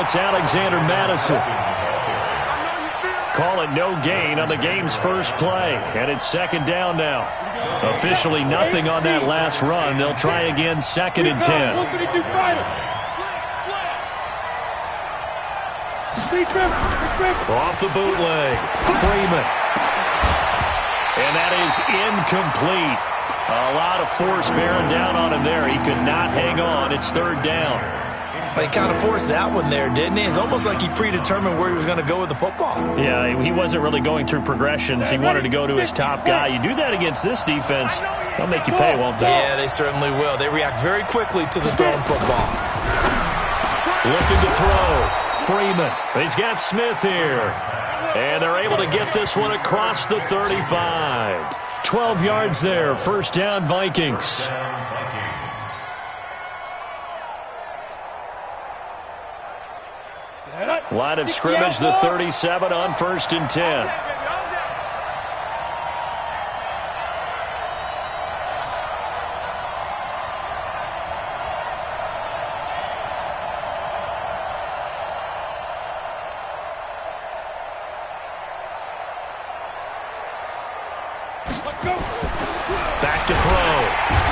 it's Alexander Madison. Call it no gain on the game's first play, and it's second down now. Officially nothing on that last run. They'll try again, 2nd and 10. Off the bootleg, Freeman. And that is incomplete. A lot of force bearing down on him there. He could not hang on. It's 3rd down. He kind of forced that one there, didn't he? It's almost like he predetermined where he was going to go with the football. Yeah, he wasn't really going through progressions. He wanted to go to his top guy. You do that against this defense, they'll make you pay, won't they? Yeah, they certainly will. They react very quickly to the thrown football. Looking to throw. Freeman. He's got Smith here. And they're able to get this one across the 35. 12 yards there. 1st down, Vikings. Line of scrimmage, the 37 on 1st and 10. Back to throw.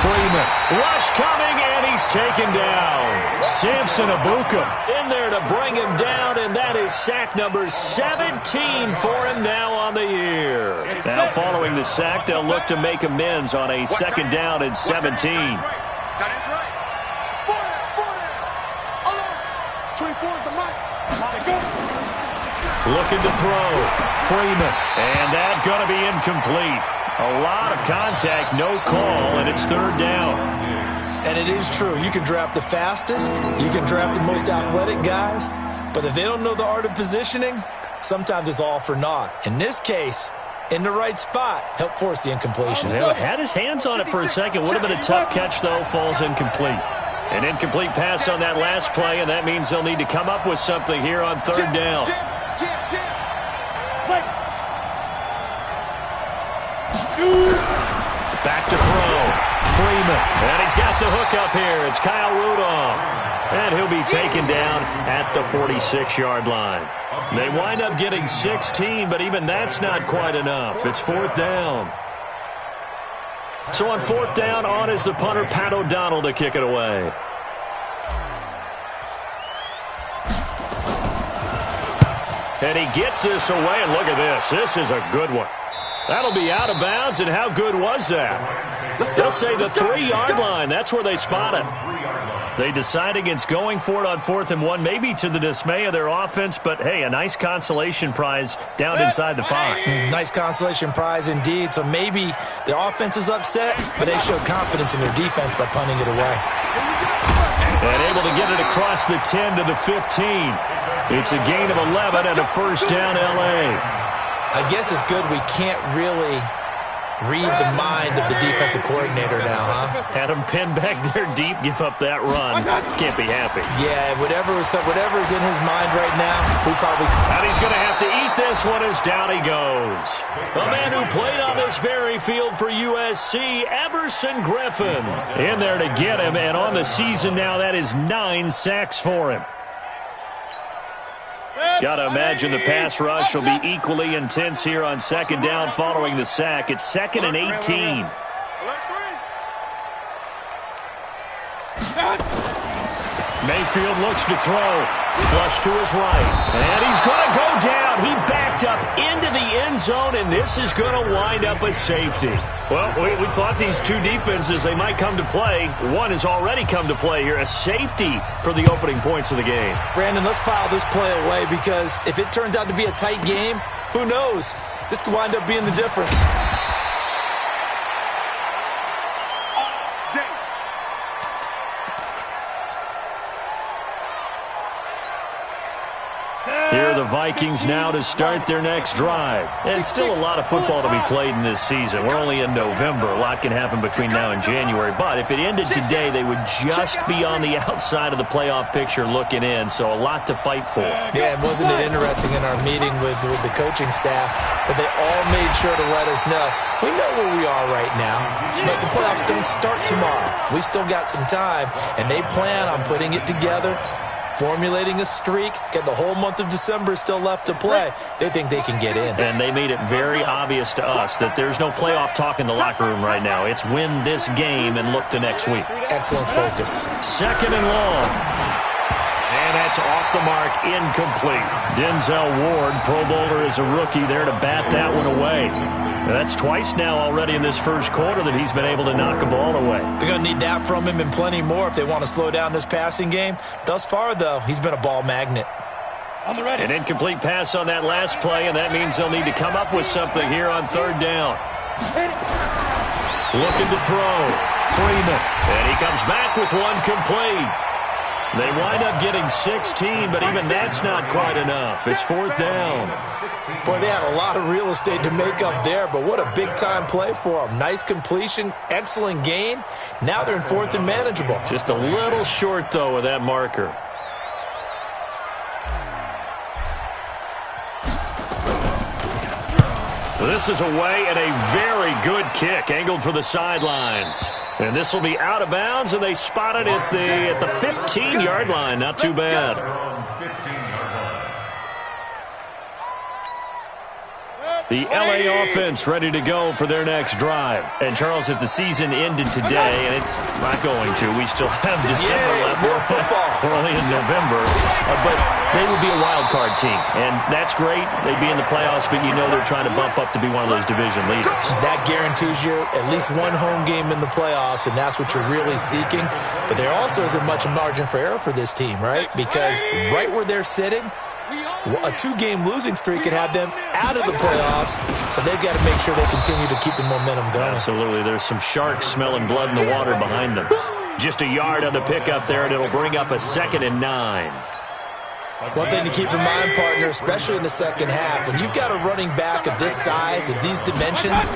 Freeman. Rush coming, and he's taken down. Samson Abuka in there to bring him down, and that is sack number 17 for him now on the year. Now following the sack, they'll look to make amends on a 2nd down and 17. Looking to throw. Freeman. And that's going to be incomplete. A lot of contact, no call, and it's 3rd down. And it is true. You can draft the fastest. You can draft the most athletic guys. But if they don't know the art of positioning, sometimes it's all for naught. In this case, in the right spot, help force the incompletion. Well, had his hands on it for a second. Would have been a tough catch, though. Falls incomplete. An incomplete pass on that last play, and that means they'll need to come up with something here on 3rd down. Back to throw. Freeman. And he's got the hook up here. It's Kyle Rudolph. And he'll be taken down at the 46-yard line. They wind up getting 16, but even that's not quite enough. It's 4th down. So on 4th down, on is the punter, Pat O'Donnell, to kick it away. And he gets this away, and look at this. This is a good one. That'll be out of bounds, and how good was that? They'll say the 3-yard line. That's where they spot it. They decide against going for it on 4th and 1, maybe to the dismay of their offense, but, hey, a nice consolation prize down inside the 5. Nice consolation prize indeed. So maybe the offense is upset, but they showed confidence in their defense by punting it away. And able to get it across the 10 to the 15. It's a gain of 11 and a 1st down, L.A. I guess it's good we can't really read the mind of the defensive coordinator now, huh? Had him pinned back there deep, give up that run. Can't be happy. Yeah, whatever is in his mind right now, we probably... And he's going to have to eat this one as down he goes. A man who played on this very field for USC, Everson Griffin. In there to get him, and on the season now, that is 9 sacks for him. Got to imagine the pass rush will be equally intense here on 2nd down following the sack. It's 2nd and 18. Mayfield looks to throw. Flush to his right. And he's going to go down. He backed up into the end zone, and this is going to wind up a safety. Well, we thought these two defenses, they might come to play. One has already come to play here. A safety for the opening points of the game. Brandon, let's file this play away because if it turns out to be a tight game, who knows? This could wind up being the difference. Here are the Vikings now to start their next drive. And still a lot of football to be played in this season. We're only in November. A lot can happen between now and January. But if it ended today, they would just be on the outside of the playoff picture looking in. So a lot to fight for. Yeah, and wasn't it interesting in our meeting with the coaching staff that they all made sure to let us know, we know where we are right now, but the playoffs don't start tomorrow. We still got some time, and they plan on putting it together formulating a streak, get the whole month of December still left to play. They think they can get in. And they made it very obvious to us that there's no playoff talk in the locker room right now. It's win this game and look to next week. Excellent focus. 2nd and long. And that's off the mark, incomplete. Denzel Ward, Pro Bowler as a rookie, there to bat that one away. That's twice now already in this first quarter that he's been able to knock a ball away. They're going to need that from him and plenty more if they want to slow down this passing game. Thus far, though, he's been a ball magnet. An incomplete pass on that last play, and that means they'll need to come up with something here on 3rd down. Looking to throw. Freeman. And he comes back with one complete. They wind up getting 16, but even that's not quite enough. It's 4th down. Boy, they had a lot of real estate to make up there, but what a big-time play for them. Nice completion, excellent gain. Now they're in 4th and manageable. Just a little short, though, with that marker. This is away and a very good kick, angled for the sidelines. And this will be out of bounds, and they spot it at the 15-yard line. Not too bad. The L.A. offense ready to go for their next drive. And, Charles, if the season ended today, and it's not going to, we still have December left. We're only in November. But they would be a wild card team. And that's great. They'd be in the playoffs, but you know they're trying to bump up to be one of those division leaders. That guarantees you at least one home game in the playoffs, and that's what you're really seeking. But there also isn't much margin for error for this team, right? Because right where they're sitting, a 2-game losing streak could have them out of the playoffs, so they've got to make sure they continue to keep the momentum going. Absolutely. There's some sharks smelling blood in the water behind them. Just a yard on the pickup there, and it'll bring up a 2nd and 9. One thing to keep in mind, partner, especially in the second half, when you've got a running back of this size, of these dimensions,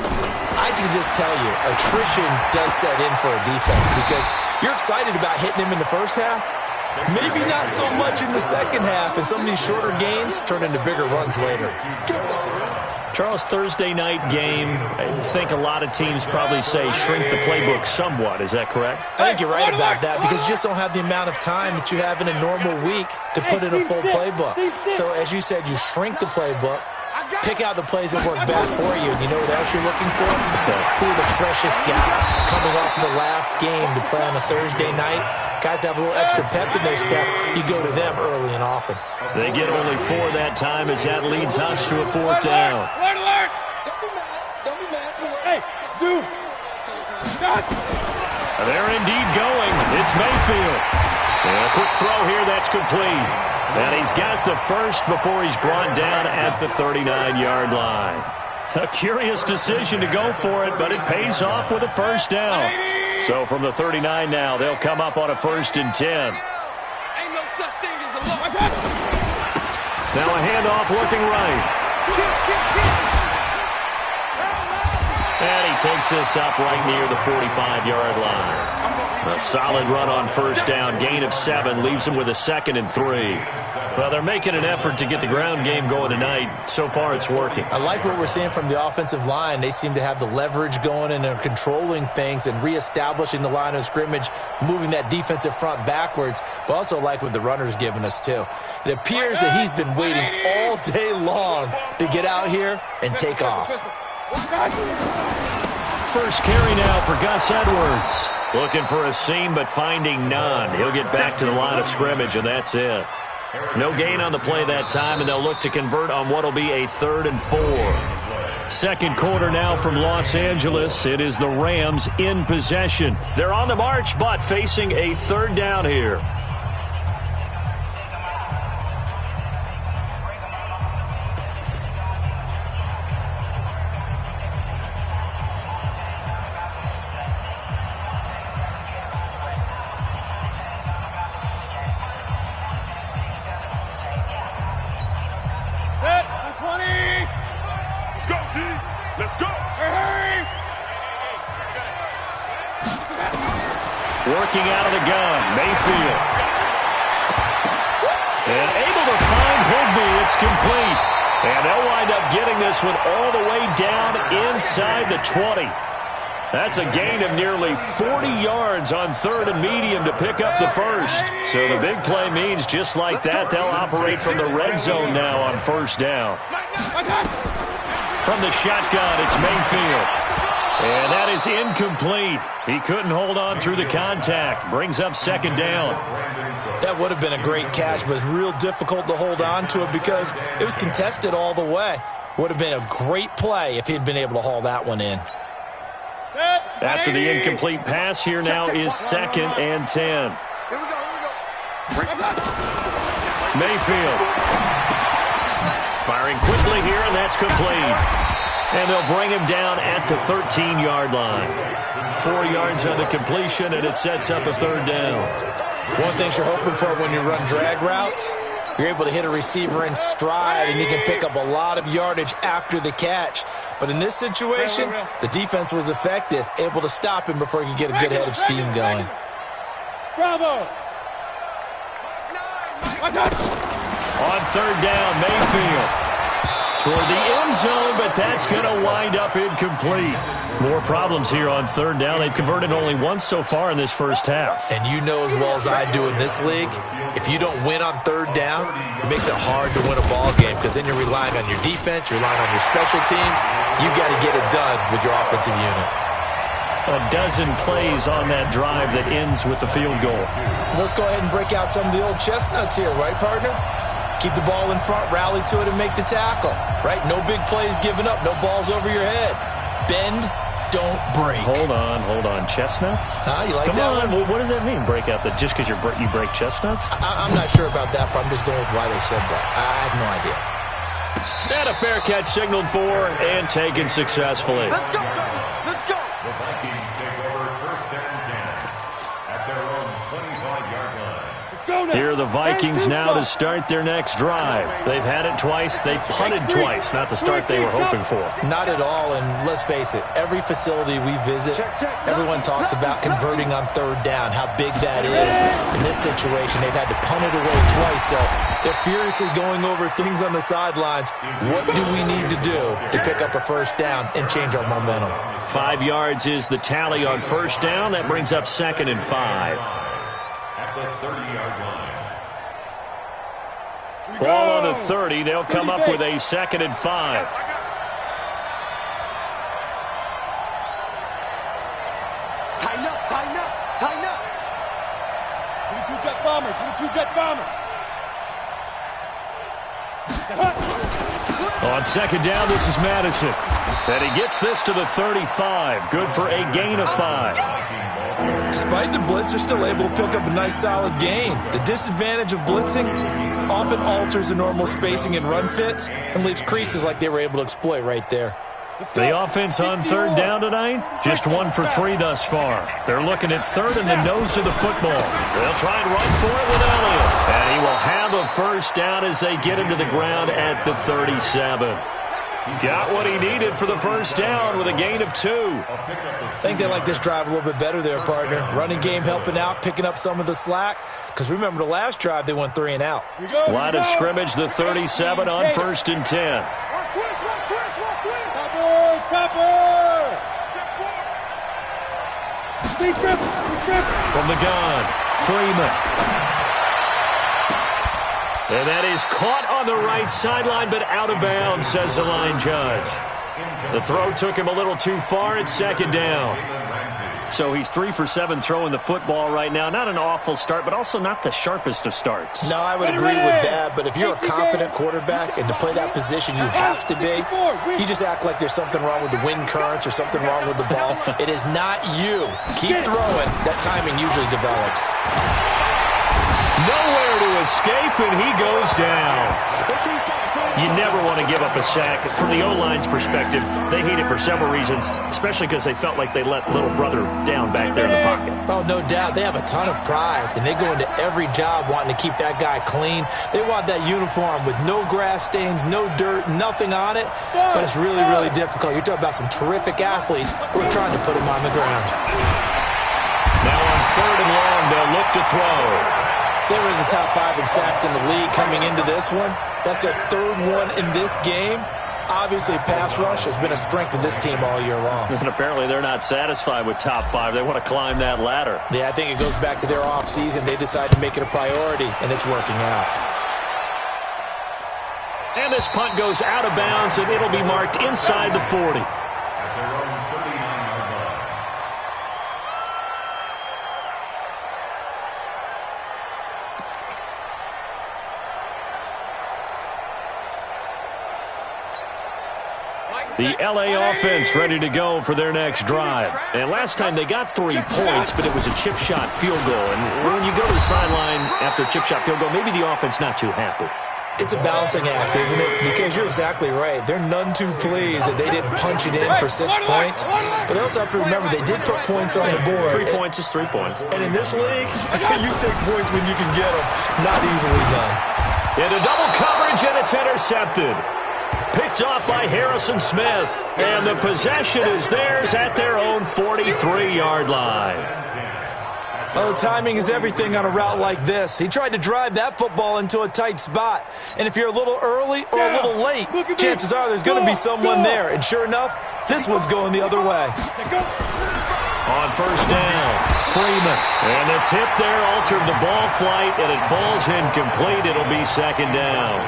I can just tell you, attrition does set in for a defense because you're excited about hitting him in the first half. Maybe not so much in the second half, and some of these shorter gains turn into bigger runs later. Charles, Thursday night game, I think a lot of teams probably say shrink the playbook somewhat. Is that correct? I think you're right about that because you just don't have the amount of time that you have in a normal week to put in a full playbook. So, as you said, you shrink the playbook, pick out the plays that work best for you. And you know what else you're looking for? Who are the freshest guys coming off of the last game to play on a Thursday night? Guys have a little extra pep in their step. You go to them early and often. They get only 4 that time as that leads us to a 4th down. Alert! Don't be mad. Hey, Zoo! They're indeed going. It's Mayfield. And a quick throw here, that's complete. And he's got the first before he's brought down at the 39-yard line. A curious decision to go for it, but it pays off with a first down. So from the 39 now, they'll come up on a 1st and 10. Ain't no such thing as a look. Now a handoff looking right. And he takes this up right near the 45-yard line. A solid run on first down. Gain of 7 leaves him with a 2nd and 3. Well, they're making an effort to get the ground game going tonight. So far, it's working. I like what we're seeing from the offensive line. They seem to have the leverage going and are controlling things and reestablishing the line of scrimmage, moving that defensive front backwards, but also like what the runner's giving us, too. It appears that he's been waiting all day long to get out here and take off. First carry now for Gus Edwards. Looking for a seam, but finding none. He'll get back to the line of scrimmage, and that's it. No gain on the play that time, and they'll look to convert on what will be a 3rd and 4. Second quarter now from Los Angeles. It is the Rams in possession. They're on the march, but facing a 3rd down here. Working out of the gun, Mayfield. And able to find Higbee. It's complete. And they'll wind up getting this one all the way down inside the 20. That's a gain of nearly 40 yards on 3rd and medium to pick up the first. So the big play means just like that, they'll operate from the red zone now on 1st down. From the shotgun, it's Mayfield. And that is incomplete. He couldn't hold on through the contact. Brings up 2nd down. That would have been a great catch, but it's real difficult to hold on to it because it was contested all the way. Would have been a great play if he'd been able to haul that one in. After the incomplete pass, here now is 2nd and 10. Here we go. Mayfield. Firing quickly here, and that's complete. And they'll bring him down at the 13-yard line. 4 yards on the completion, and it sets up a 3rd down. One thing you're hoping for when you run drag routes, you're able to hit a receiver in stride, and you can pick up a lot of yardage after the catch. But in this situation, the defense was effective, able to stop him before he could get a good head of steam going. Bravo! On 3rd down, Mayfield. Toward the end zone, but that's going to wind up incomplete. More problems here on 3rd down. They've converted only once so far in this first half. And you know as well as I do in this league, if you don't win on 3rd down, it makes it hard to win a ball game because then you're relying on your defense, you're relying on your special teams. You've got to get it done with your offensive unit. A dozen plays on that drive that ends with the field goal. Let's go ahead and break out some of the old chestnuts here, right, partner? Keep the ball in front, rally to it, and make the tackle, right? No big plays given up, no balls over your head. Bend, don't break. Hold on. Chestnuts? You like Come that on. one? Well, what does that mean, break out? Just because you break chestnuts? I'm not sure about that, but I'm just going with why they said that. I have no idea. And a fair catch signaled for and taken successfully. Let's go! Let's go! The Vikings take over 1st and 10 at their own 25-yard line. Here are the Vikings now to start their next drive. They've had it twice. They've punted twice. Not the start they were hoping for. Not at all, and let's face it, every facility we visit, everyone talks about converting on 3rd down, how big that is. In this situation, they've had to punt it away twice, so they're furiously going over things on the sidelines. What do we need to do to pick up a 1st down and change our momentum? 5 yards is the tally on 1st down. That brings up 2nd and 5. At the 30-yard line. Ball on the 30. They'll come up with a 2nd and 5. Tighten up! 22 jet bomber! On 2nd down, this is Madison. And he gets this to the 35. Good for a gain of 5. Despite the blitz, they're still able to pick up a nice solid gain. The disadvantage of blitzing often alters the normal spacing and run fits and leaves creases like they were able to exploit right there. The offense on 3rd down tonight, just 1 for 3 thus far. They're looking at 3rd and the nose of the football. They'll try and run for it with Elliott. And he will have a 1st down as they get him to the ground at the 37. Got what he needed for the 1st down with a gain of 2. I think they like this drive a little bit better there, partner. Running game helping out, picking up some of the slack. Because remember, the last drive, they went 3 and out. Line of scrimmage, the 37 on 1st and 10. Chopper! From the gun, Freeman. And that is caught on the right sideline, but out of bounds, says the line judge. The throw took him a little too far. It's 2nd down. So he's 3 for 7 throwing the football right now. Not an awful start, but also not the sharpest of starts. No, I would agree with that, but if you're a confident quarterback and to play that position you have to be, you just act like there's something wrong with the wind currents or something wrong with the ball. It is not you. Keep throwing. That timing usually develops. Nowhere to escape, and he goes down. You never want to give up a sack. From the O-line's perspective, they hate it for several reasons, especially because they felt like they let little brother down back there in the pocket. Oh, no doubt. They have a ton of pride, and they go into every job wanting to keep that guy clean. They want that uniform with no grass stains, no dirt, nothing on it, but it's really, really difficult. You're talking about some terrific athletes who are trying to put him on the ground. Now on 3rd and long, they'll look to throw. They were in the top 5 in sacks in the league coming into this one. That's their 3rd one in this game. Obviously, pass rush has been a strength of this team all year long. And apparently they're not satisfied with top 5. They want to climb that ladder. Yeah, I think it goes back to their offseason. They decided to make it a priority, and it's working out. And this punt goes out of bounds, and it'll be marked inside the 40. At their own 39-yard line. The L.A. offense ready to go for their next drive. And last time they got 3 points, but it was a chip shot field goal. And when you go to the sideline after a chip shot field goal, maybe the offense not too happy. It's a balancing act, isn't it? Because you're exactly right. They're none too pleased that they didn't punch it in for 6 points. But they also have to remember they did put points on the board. 3 points is 3 points. And in this league, you take points when you can get them. Not easily done. Into double coverage, and it's intercepted. Picked off by Harrison Smith. And the possession is theirs at their own 43-yard line. Oh, timing is everything on a route like this. He tried to drive that football into a tight spot. And if you're a little early or a little late, chances are there's going to be someone there. And sure enough, this one's going the other way. On first down, Freeman. And the tip there altered the ball flight, and it falls incomplete. It'll be second down.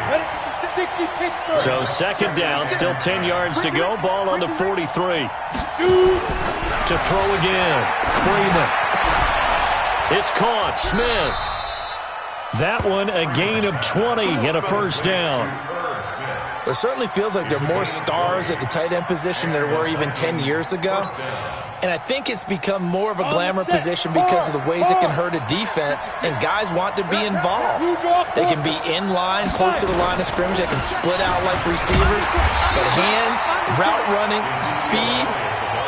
So second down, still 10 yards to go. Ball on the 43. To throw again, Freeman. It's caught, Smith. That one a gain of 20 and a first down. It certainly feels like there are more stars at the tight end position than there were even 10 years ago. And I think it's become more of a glamour position because of the ways it can hurt a defense, and guys want to be involved. They can be in line, close to the line of scrimmage. They can split out like receivers. But hands, route running, speed,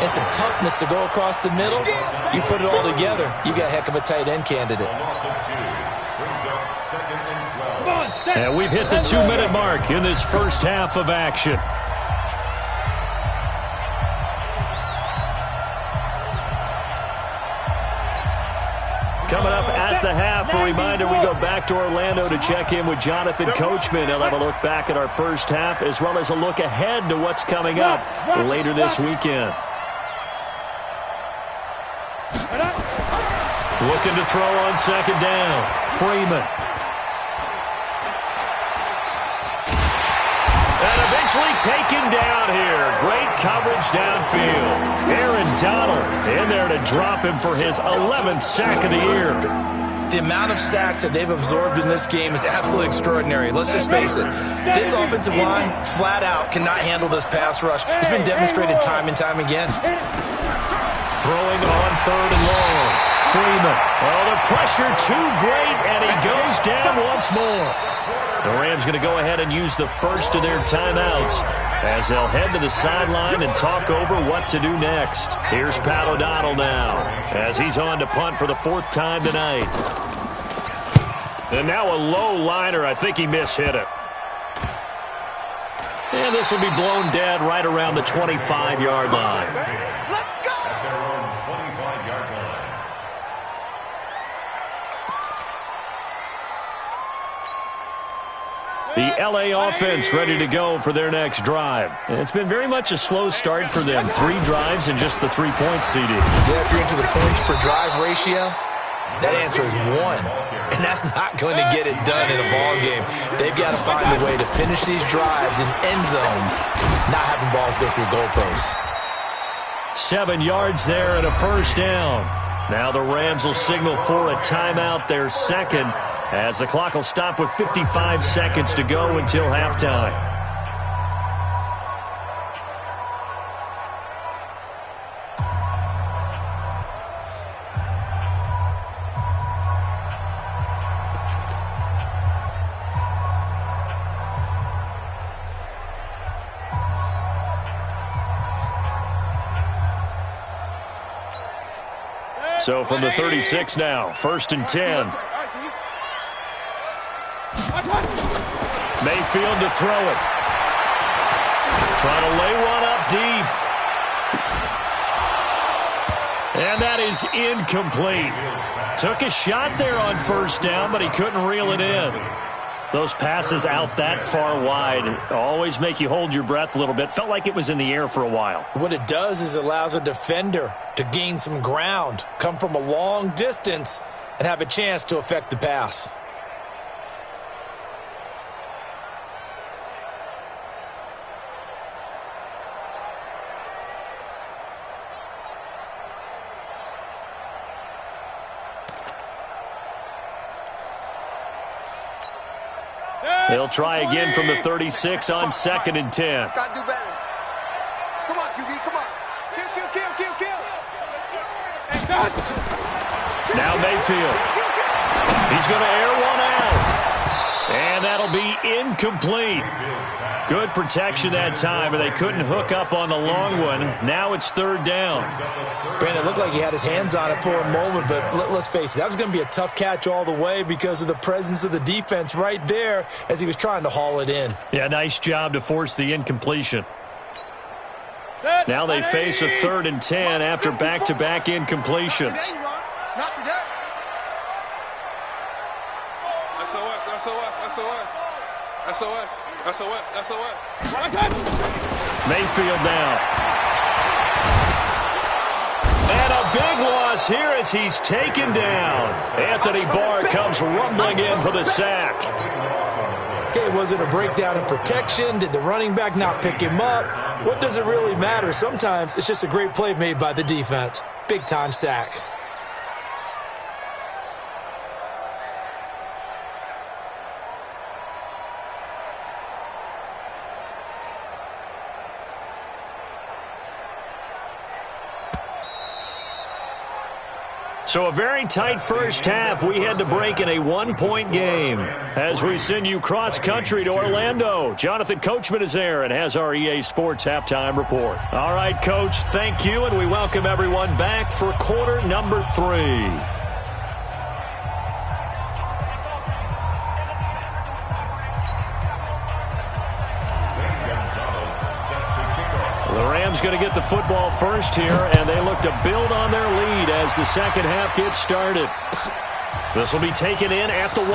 and some toughness to go across the middle, you put it all together, you got a heck of a tight end candidate. And we've hit the 2-minute mark in this first half of action. Coming up at the half, a reminder, we go back to Orlando to check in with Jonathan Coachman. He'll have a look back at our first half as well as a look ahead to what's coming up later this weekend. Looking to throw on second down. Freeman. And eventually taken down here. Great coverage downfield. Aaron Donald in there to drop him for his 11th sack of the year. The amount of sacks that they've absorbed in this game is absolutely extraordinary. Let's just face it. This offensive line, flat out, cannot handle this pass rush. It's been demonstrated time and time again. Throwing on third and long. Freeman. Oh, the pressure too great, and he goes down once more. The Rams going to go ahead and use the first of their timeouts as they'll head to the sideline and talk over what to do next. Here's Pat O'Donnell now as he's on to punt for the 4th time tonight. And now a low liner. I think he mishit it. And this will be blown dead right around the 25-yard line. The L.A. offense ready to go for their next drive. It's been very much a slow start for them. 3 drives and just the 3 points, CD. Yeah, if you're into the points per drive ratio, that answer is 1. And that's not going to get it done in a ball game. They've got to find a way to finish these drives in end zones, not having balls go through goalposts. 7 yards there and a first down. Now the Rams will signal for a timeout, their second, as the clock will stop with 55 seconds to go until halftime. So from the 36 now, 1st and 10. Mayfield to throw it. Trying to lay one up deep. And that is incomplete. Took a shot there on first down, but he couldn't reel it in. Those passes out that far wide always make you hold your breath a little bit. Felt like it was in the air for a while. What it does is it allows a defender to gain some ground, come from a long distance, and have a chance to affect the pass. They'll try again from the 36 on 2nd and 10. Gotta do better. Come on, QB, come on. Kill. Now Mayfield. He's going to air one out. And that'll be incomplete. Good protection that time, and they couldn't hook up on the long one. Now it's 3rd down. Brandon, it looked like he had his hands on it for a moment, but let's face it, that was going to be a tough catch all the way because of the presence of the defense right there as he was trying to haul it in. Yeah, nice job to force the incompletion. Now they face a 3rd and 10 after back-to-back incompletions. Not today. SOS. Mayfield now. And a big loss here as he's taken down. Anthony Barr comes rumbling in for the sack. Okay, was it a breakdown in protection? Did the running back not pick him up? What does it really matter? Sometimes it's just a great play made by the defense. Big-time sack. So a very tight first half. We had to break in a 1-point game. As we send you cross-country to Orlando, Jonathan Coachman is there and has our EA Sports halftime report. All right, Coach, thank you, and we welcome everyone back for quarter number 3. Going to get the football first here, and they look to build on their lead as the second half gets started. This will be taken in at the 1.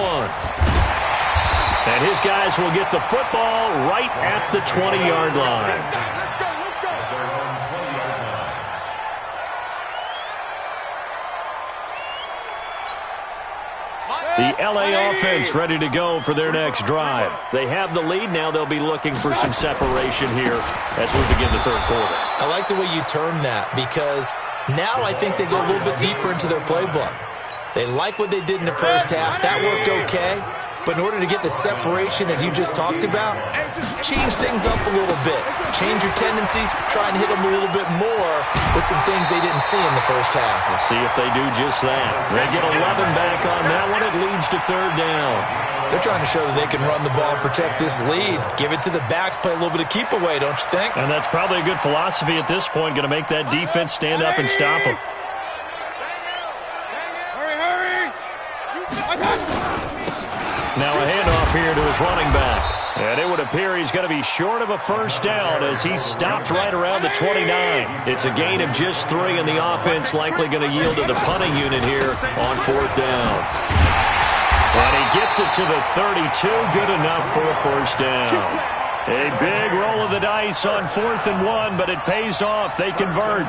And his guys will get the football right at the 20-yard line. The LA offense ready to go for their next drive. They have the lead. Now they'll be looking for some separation here as we begin the 3rd quarter. I like the way you term that because now I think they go a little bit deeper into their playbook. They like what they did in the first half. That worked okay. But in order to get the separation that you just talked about, change things up a little bit. Change your tendencies. Try and hit them a little bit more with some things they didn't see in the first half. We'll see if they do just that. They get 11 back on that one. It leads to 3rd down. They're trying to show that they can run the ball and protect this lead. Give it to the backs, play a little bit of keep away, don't you think? And that's probably a good philosophy at this point, going to make that defense stand up and stop them. Now a handoff here to his running back. And it would appear he's going to be short of a first down as he's stopped right around the 29. It's a gain of just 3, and the offense likely going to yield to the punting unit here on 4th down. And he gets it to the 32, good enough for a first down. A big roll of the dice on 4th and 1, but it pays off. They convert.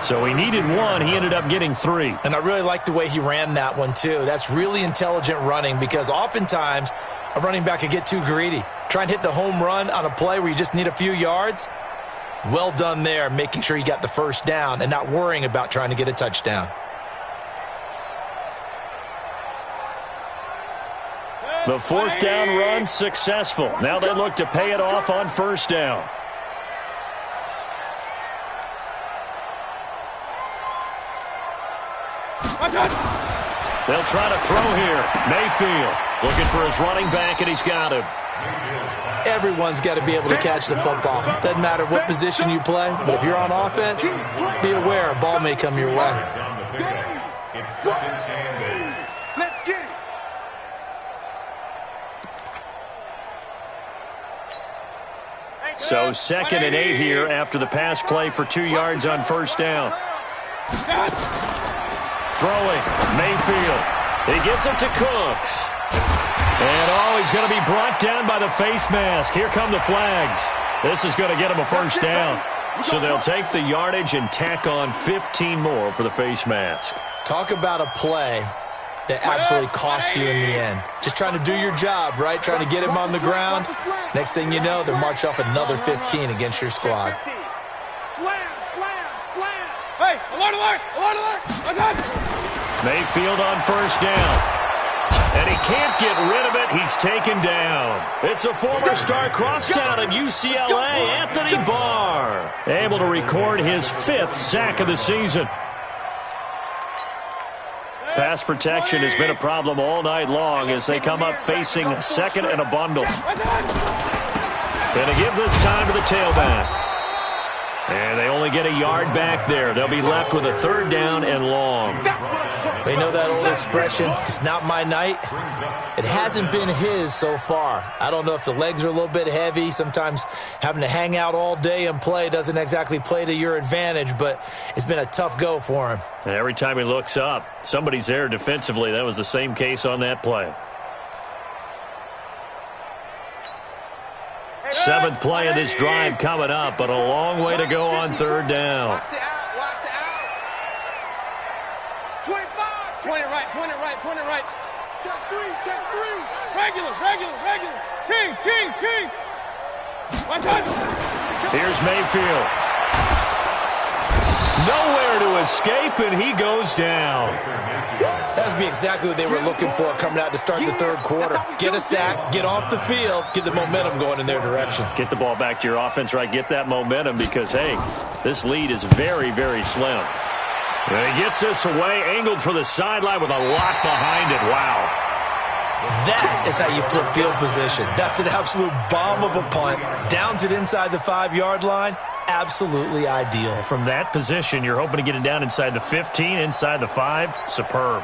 So he needed 1. He ended up getting 3. And I really like the way he ran that one, too. That's really intelligent running because oftentimes a running back could get too greedy. Try and hit the home run on a play where you just need a few yards. Well done there, making sure you got the first down and not worrying about trying to get a touchdown. The 4th down run successful. Now they look to pay it off on 1st down. They'll try to throw here. Mayfield looking for his running back, and he's got him. Everyone's got to be able to catch the football. Doesn't matter what position you play, but if you're on offense, be aware a ball may come your way. Let's get it. So 2nd and 8 here after the pass play for 2 yards on 1st down. Throwing, Mayfield. He gets it to Cooks. And, he's going to be brought down by the face mask. Here come the flags. This is going to get him a first down. So they'll take the yardage and tack on 15 more for the face mask. Talk about a play that absolutely costs you in the end. Just trying to do your job, right? Trying to get him on the ground. Next thing you know, they'll march off another 15 against your squad. Slam, slam, slam. Hey, alert, alert, alert, alert. I got it. Mayfield on first down. And he can't get rid of it. He's taken down. It's a former star crosstown at UCLA, Anthony Barr. Able to record his 5th sack of the season. Pass protection has been a problem all night long as they come up facing a second and a bundle. Going to give this time to the tailback. And they only get a yard back there. They'll be left with a 3rd down and long. They know that old expression, it's not my night. It hasn't been his so far. I don't know if the legs are a little bit heavy. Sometimes having to hang out all day and play doesn't exactly play to your advantage, but it's been a tough go for him. And every time he looks up, somebody's there defensively. That was the same case on that play. 7th play of this drive coming up, but a long way to go on 3rd down. Watch the out, watch the out. 25. Point it right, point it right, point it right. Check 3, check 3. Regular, regular, regular. Kings, Kings, Kings. One touch. Here's Mayfield. Nowhere to escape, and he goes down. That would be exactly what they were looking for coming out to start the 3rd quarter. Get a sack, get off the field, get the momentum going in their direction. Get the ball back to your offense, right? Get that momentum because, hey, this lead is very, very slim. And he gets this away, angled for the sideline with a lot behind it. Wow. That is how you flip field position. That's an absolute bomb of a punt. Downs it inside the 5-yard line. Absolutely ideal. From that position, you're hoping to get it down inside the 15, inside the 5. Superb.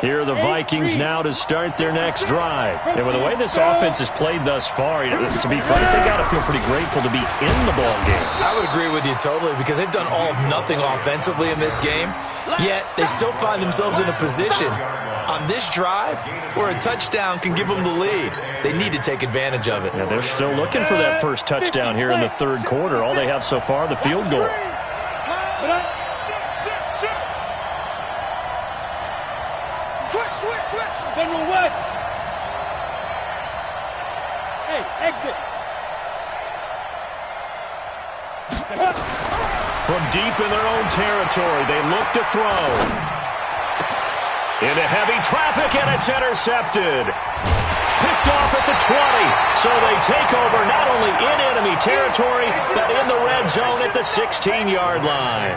Here are the Vikings now to start their next drive. And with the way this offense has played thus far, to be frank, they got to feel pretty grateful to be in the ball game. I would agree with you totally because they've done all of nothing offensively in this game, yet they still find themselves in a position on this drive where a touchdown can give them the lead. They need to take advantage of it. Yeah, they're still looking for that first touchdown here in the 3rd quarter. All they have so far, the field goal. General West. Hey, exit. From deep in their own territory, they look to throw. Into heavy traffic, and it's intercepted. Picked off at the 20. So they take over not only in enemy territory, but in the red zone at the 16-yard line.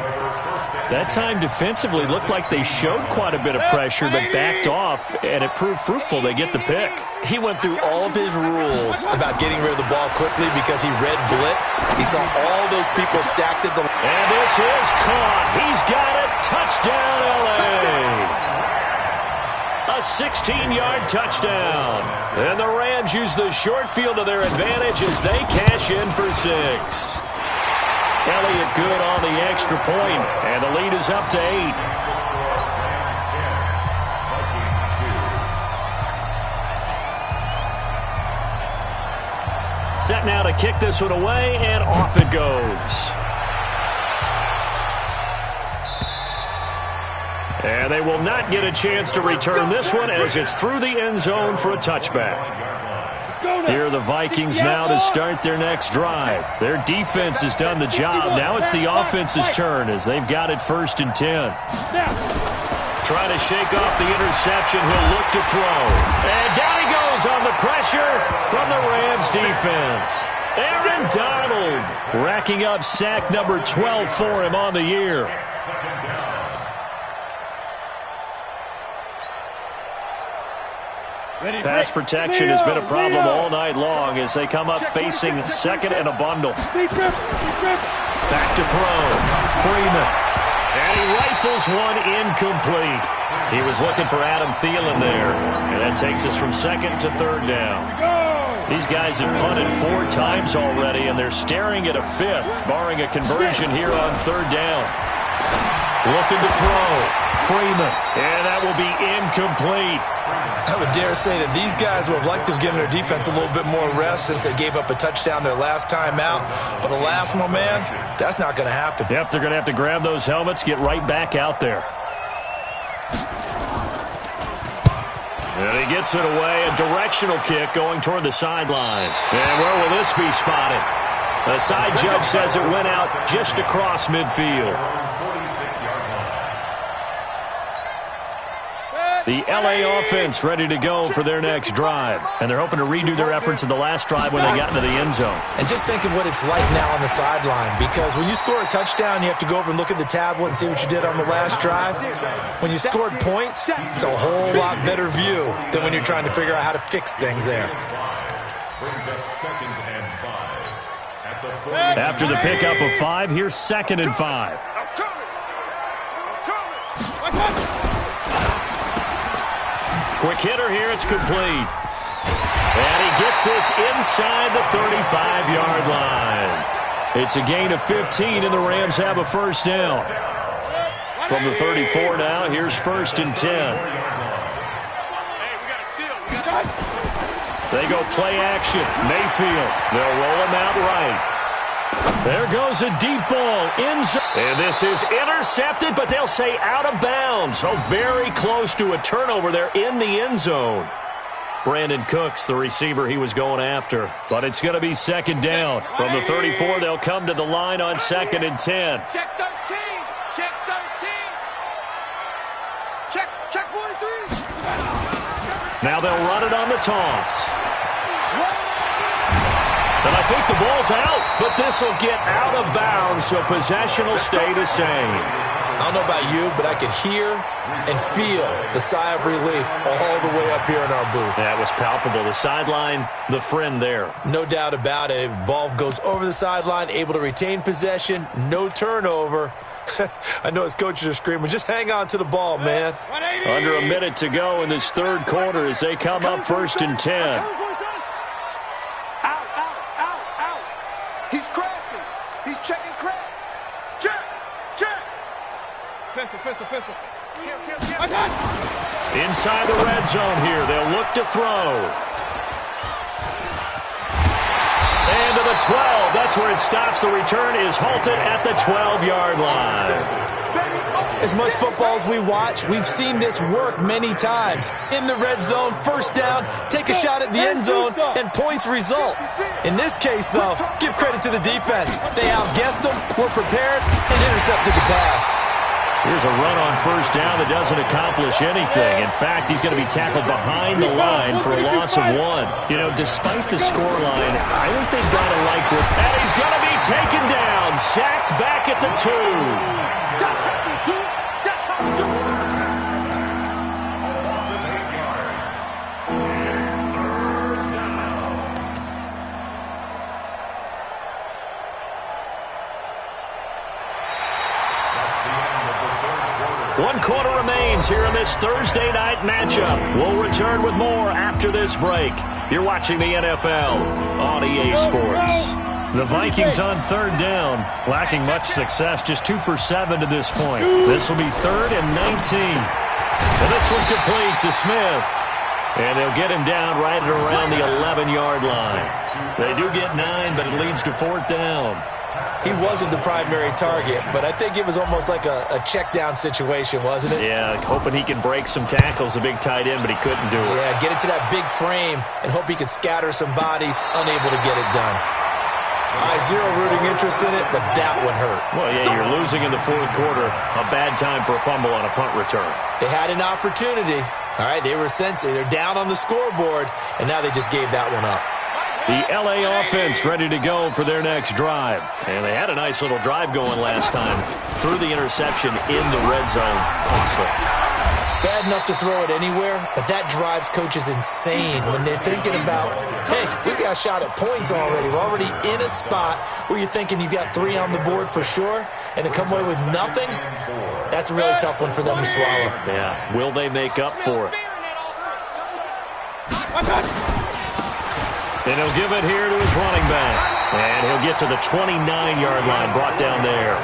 That time defensively looked like they showed quite a bit of pressure, but backed off, and it proved fruitful. They get the pick. He went through all of his rules about getting rid of the ball quickly because he read blitz. He saw all those people stacked at the... And this is caught. He's got it. Touchdown, L.A. A 16-yard touchdown. And the Rams use the short field to their advantage as they cash in for 6. Elliott good on the extra point, and the lead is up to 8. Set now to kick this one away, and off it goes. And they will not get a chance to return this one as it's through the end zone for a touchback. Here are the Vikings now to start their next drive. Their defense has done the job. Now it's the offense's turn as they've got it 1st and 10. Trying to shake off the interception. He'll look to throw. And down he goes on the pressure from the Rams defense. Aaron Donald racking up sack number 12 for him on the year. Pass protection has been a problem all night long as they come up facing 2nd and a bundle. Back to throw. Freeman. And he rifles one incomplete. He was looking for Adam Thielen there. And that takes us from 2nd to 3rd down. These guys have punted 4 times already, and they're staring at a 5th, barring a conversion here on 3rd down. Looking to throw. Freeman. And that will be incomplete. I would dare say that these guys would have liked to have given their defense a little bit more rest since they gave up a touchdown their last time out. But alas, my man, that's not going to happen. Yep, they're going to have to grab those helmets, get right back out there. And he gets it away, a directional kick going toward the sideline. And where will this be spotted? The side judge says it went out just across midfield. The LA offense ready to go for their next drive. And they're hoping to redo their efforts in the last drive when they got into the end zone. And just think of what it's like now on the sideline, because when you score a touchdown, you have to go over and look at the tablet and see what you did on the last drive. When you scored points, it's a whole lot better view than when you're trying to figure out how to fix things there. After the pickup of 5, here's 2nd and 5. Quick hitter here, it's complete. And he gets this inside the 35-yard line. It's a gain of 15, and the Rams have a first down. From the 34 now, here's 1st and 10. They go play action. Mayfield. They'll roll him out right. There goes a deep ball. And this is intercepted, but they'll say out of bounds. So very close to a turnover there in the end zone. Brandon Cooks, the receiver he was going after. But it's going to be 2nd down. From the 34, they'll come to the line on 2nd and 10. Check 13. Check 13. Check 43. Now they'll run it on the toss. And I think the ball's out, but this will get out of bounds, so possession will stay the same. I don't know about you, but I could hear and feel the sigh of relief all the way up here in our booth. That was palpable. The sideline, the friend there. No doubt about it. If ball goes over the sideline, able to retain possession, no turnover. I know his coaches are screaming, just hang on to the ball, man. Under a minute to go in this 3rd quarter as they come up 1st and 10. He's crashing. He's checking crash. Check. Pistol. Inside the red zone here. They'll look to throw. And to the 12. That's where it stops. The return is halted at the 12-yard line. As much football as we watch, we've seen this work many times. In the red zone, first down, take a shot at the end zone, and points result. In this case, though, give credit to the defense. They outguessed them, were prepared, and intercepted the pass. Here's a run on first down that doesn't accomplish anything. In fact, he's going to be tackled behind the line for a loss of 1. You know, despite the scoreline, I think they've got to like what. And he's going to be taken down, sacked back at the 2. One quarter remains here in this Thursday night matchup. We'll return with more after this break. You're watching the NFL on EA Sports. The Vikings on 3rd down, lacking much success, just 2 for 7 to this point. This will be 3rd and 19. And this one complete to Smith. And they'll get him down right at around the 11-yard line. They do get 9, but it leads to 4th down. He wasn't the primary target, but I think it was almost like a check-down situation, wasn't it? Yeah, hoping he can break some tackles, a big tight end, but he couldn't do it. Yeah, get it to that big frame and hope he could scatter some bodies, unable to get it done. I have zero rooting interest in it, but that one hurt. Well, yeah, you're losing in the 4th quarter. A bad time for a fumble on a punt return. They had an opportunity. All right, they were sensing. They're down on the scoreboard, and now they just gave that one up. The LA offense ready to go for their next drive. And they had a nice little drive going last time. Threw the interception in the red zone. Bad enough to throw it anywhere, but that drives coaches insane when they're thinking about, hey, we got a shot at points already. We're already in a spot where you're thinking you got 3 on the board for sure, and to come away with nothing, that's a really tough one for them to swallow. Yeah, will they make up for it? And he'll give it here to his running back. And he'll get to the 29-yard line, brought down there.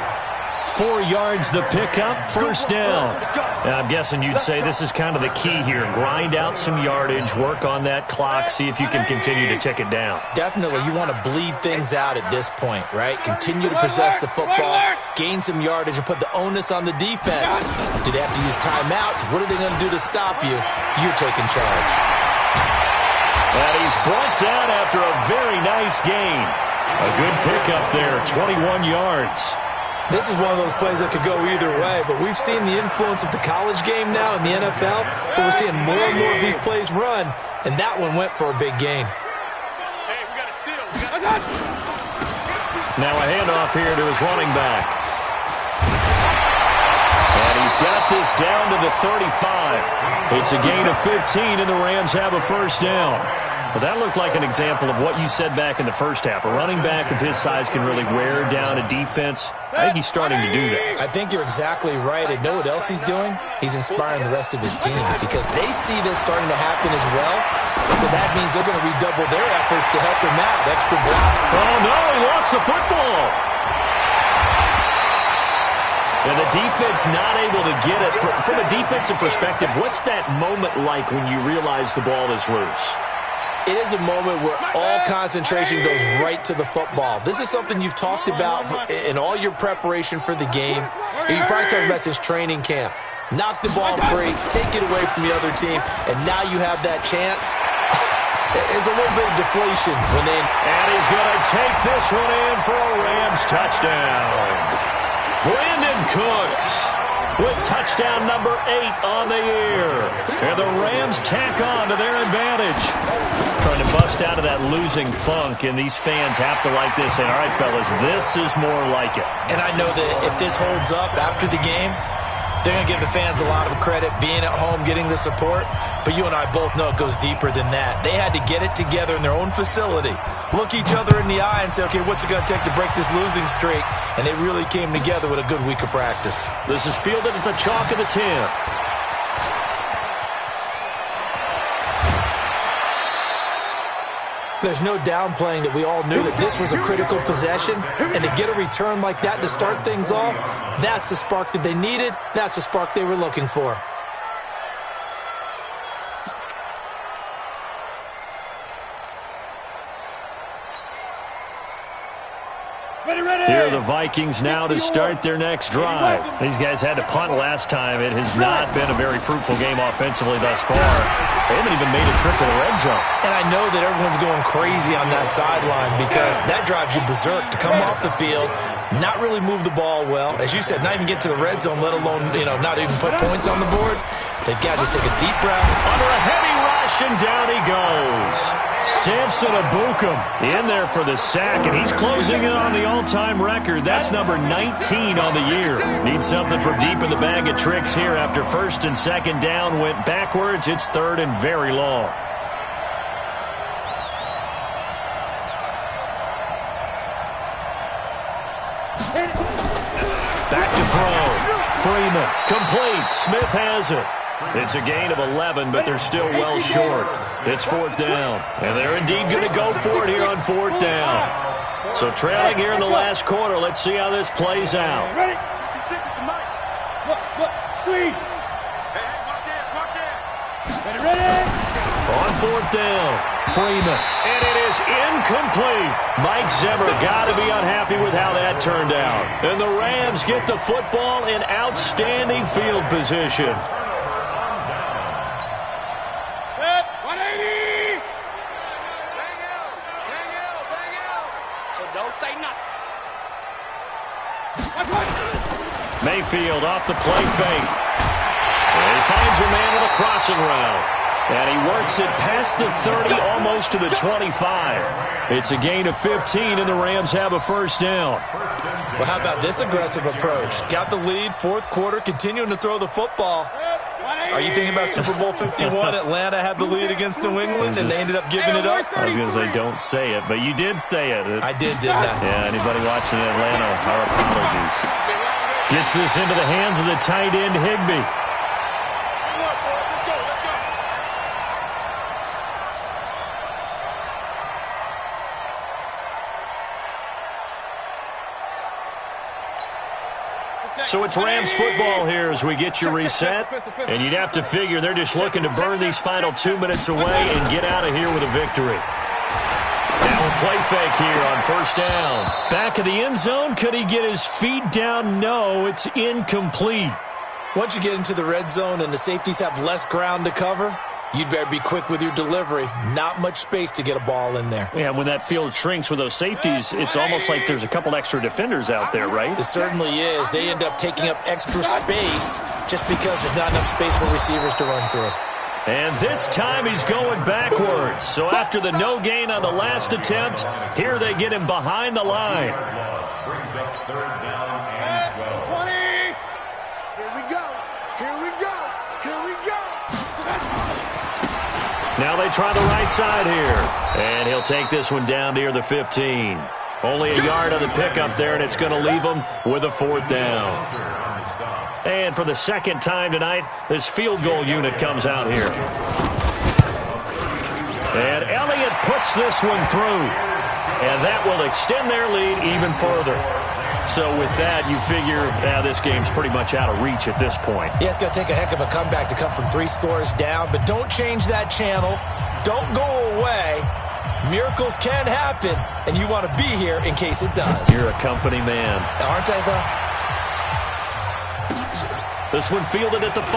4 yards the pickup, first down. Now, I'm guessing you'd say this is kind of the key here. Grind out some yardage, work on that clock, see if you can continue to tick it down. Definitely, you want to bleed things out at this point, right? Continue to possess the football, gain some yardage, and put the onus on the defense. Do they have to use timeouts? What are they going to do to stop you? You're taking charge. And he's brought down after a very nice gain. A good pickup there, 21 yards. This is one of those plays that could go either way, but we've seen the influence of the college game now in the NFL, where we're seeing more and more of these plays run, and that one went for a big gain. Hey, we got a seal. Now a handoff here to his running back. And he's got this down to the 35. It's a gain of 15, and the Rams have a first down. Well, that looked like an example of what you said back in the first half. A running back of his size can really wear down a defense. I think he's starting to do that. I think you're exactly right. And know what else he's doing? He's inspiring the rest of his team because they see this starting to happen as well. So that means they're going to redouble their efforts to help him out. Extra block. Oh, no, he lost the football. And the defense not able to get it. From a defensive perspective, what's that moment like when you realize the ball is loose? It is a moment where all concentration goes right to the football. This is something you've talked about in all your preparation for the game. You probably talked about since training camp. Knock the ball free, take it away from the other team, and now you have that chance. There's a little bit of deflation when they... And he's going to take this one in for a Rams touchdown. Brandon Cooks with touchdown number 8 on the year. And the Rams tack on to their advantage. Trying to bust out of that losing funk, and these fans have to like this. And all right, fellas, this is more like it. And I know that if this holds up after the game, they're going to give the fans a lot of credit being at home, getting the support. But you and I both know it goes deeper than that. They had to get it together in their own facility, look each other in the eye and say, okay, what's it going to take to break this losing streak? And they really came together with a good week of practice. This is fielded at the chalk of the 10. There's no downplaying that we all knew that this was a critical possession, and to get a return like that to start things off, that's the spark that they needed, that's the spark they were looking for. Here are the Vikings now to start their next drive. These guys had to punt last time. It has not been a very fruitful game offensively thus far. They haven't even made a trip to the red zone. And I know that everyone's going crazy on that sideline because that drives you berserk to come off the field, not really move the ball well. As you said, not even get to the red zone, let alone, not even put points on the board. They've got to just take a deep breath. Under a heavy rush, and down he goes. Samson Abukum in there for the sack, and he's closing in on the all-time record. That's number 19 on the year. Needs something from deep in the bag of tricks here after first and second down went backwards. It's third and very long. Back to throw. Freeman, complete. Smith has it. It's a gain of 11, but they're still well short. It's fourth down, and they're indeed going to go for it here on fourth down. So trailing here in the last quarter. Let's see how this plays out. Ready? Look, squeeze. Hey, watch it. Ready? On fourth down, Freeman, and it is incomplete. Mike Zimmer got to be unhappy with how that turned out. And the Rams get the football in outstanding field position. 180. Bang out. So don't say nothing. Mayfield off the play fake. And he finds a man with a crossing route. And he works it past the 30, almost to the 25. It's a gain of 15, and the Rams have a first down. Well, how about this aggressive approach? Got the lead, fourth quarter, continuing to throw the football. Are you thinking about Super Bowl 51? Atlanta had the lead against New England, and they ended up giving it up? I was going to say, don't say it, but you did say it. I did, didn't I? Yeah, anybody watching Atlanta, our apologies. Gets this into the hands of the tight end, Higbee. So it's Rams football here as we get you reset. And you'd have to figure they're just looking to burn these final 2 minutes away and get out of here with a victory. Now a play fake here on first down. Back of the end zone. Could he get his feet down? No, it's incomplete. Once you get into the red zone and the safeties have less ground to cover, you'd better be quick with your delivery. Not much space to get a ball in there. Yeah, when that field shrinks with those safeties, it's almost like there's a couple extra defenders out there, right? It certainly is. They end up taking up extra space just because there's not enough space for receivers to run through. And this time he's going backwards. So after the no gain on the last attempt, here they get him behind the line. Brings up third down and 12. 20. Here we go. Here we go. Here we go. Now they try the right side here. And he'll take this one down near the 15. Only a yard on the pickup there, and it's going to leave him with a fourth down. And for the second time tonight, this field goal unit comes out here. And Elliott puts this one through. And that will extend their lead even further. So with that, you figure this game's pretty much out of reach at this point. Yeah, it's going to take a heck of a comeback to come from 3 scores down, but don't change that channel. Don't go away. Miracles can happen, and you want to be here in case it does. You're a company man. Aren't I, though? This one fielded at the 5.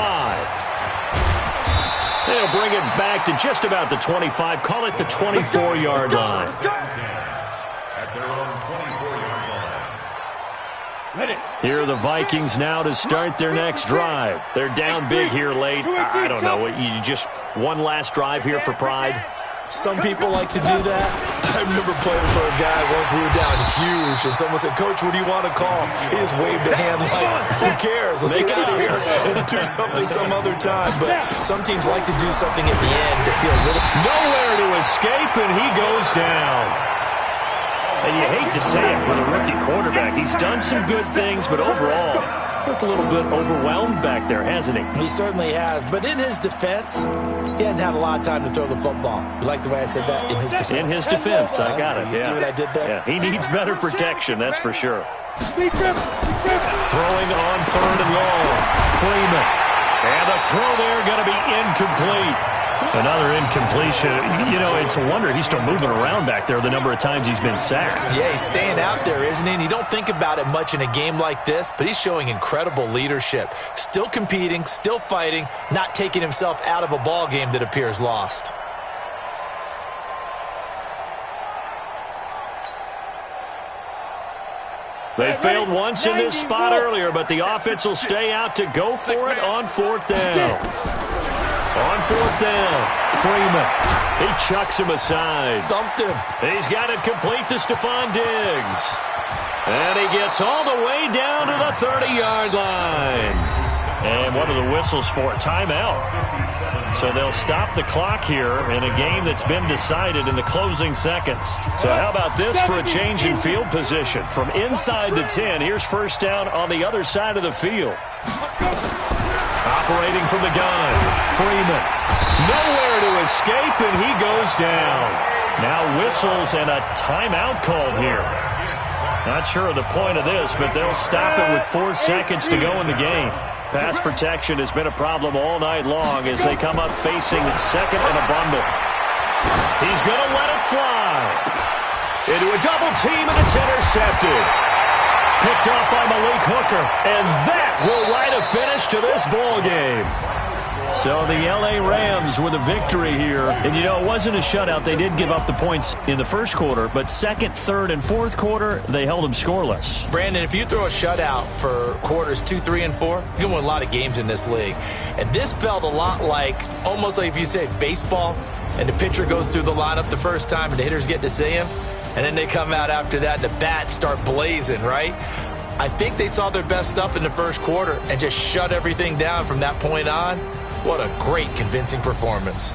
They'll bring it back to just about the 25. Call it the 24-yard line. At their own 24-yard line. Here are the Vikings now to start their next drive. They're down big here late. I don't know. You just one last drive here for pride? Some people like to do that. I remember playing for a guy once. We were down huge, and someone said, "Coach, what do you want to call?" He just waved a hand like, "Who cares? Let's get out of here and do something some other time." But some teams like to do something at the end to feel a little... Nowhere to escape, and he goes down. And you hate to say it with a rookie quarterback. He's done some good things, but overall, looked a little bit overwhelmed back there, hasn't he? He certainly has. But in his defense, he hadn't had a lot of time to throw the football. You like the way I said that? In his defense. In his defense, I got it. You see what I did there? Yeah, he needs better protection, that's for sure. Throwing on third and long. Freeman. And the throw there going to be incomplete. Another incompletion. You know, it's a wonder he's still moving around back there the number of times he's been sacked. Yeah, he's staying out there, isn't he? And you don't think about it much in a game like this, but he's showing incredible leadership. Still competing, still fighting, not taking himself out of a ball game that appears lost. They failed once in this spot earlier, but the offense will stay out to go for it on fourth down. On fourth down, Freeman. He chucks him aside. Thumped him. He's got it complete to Stephon Diggs. And he gets all the way down to the 30-yard line. And what are the whistles for? Timeout. So they'll stop the clock here in a game that's been decided in the closing seconds. So how about this for a change in field position? From inside the 10, here's first down on the other side of the field. Operating from the gun, Freeman. Nowhere to escape, and he goes down. Now whistles and a timeout called here. Not sure of the point of this, but they'll stop it with 4 seconds to go in the game. Pass protection has been a problem all night long as they come up facing second and a bundle. He's going to let it fly. Into a double team, and it's intercepted. Picked off by Malik Hooker, and that will write a finish to this ball game. So the L.A. Rams with a victory here. And, you know, it wasn't a shutout. They did give up the points in the first quarter, but second, third, and fourth quarter, they held them scoreless. Brandon, if you throw a shutout for quarters 2, 3, and 4, you're going to win a lot of games in this league. And this felt a lot like, almost like if you say baseball, and the pitcher goes through the lineup the first time, and the hitters get to see him, and then they come out after that, and the bats start blazing, right? I think they saw their best stuff in the first quarter and just shut everything down from that point on. What a great, convincing performance.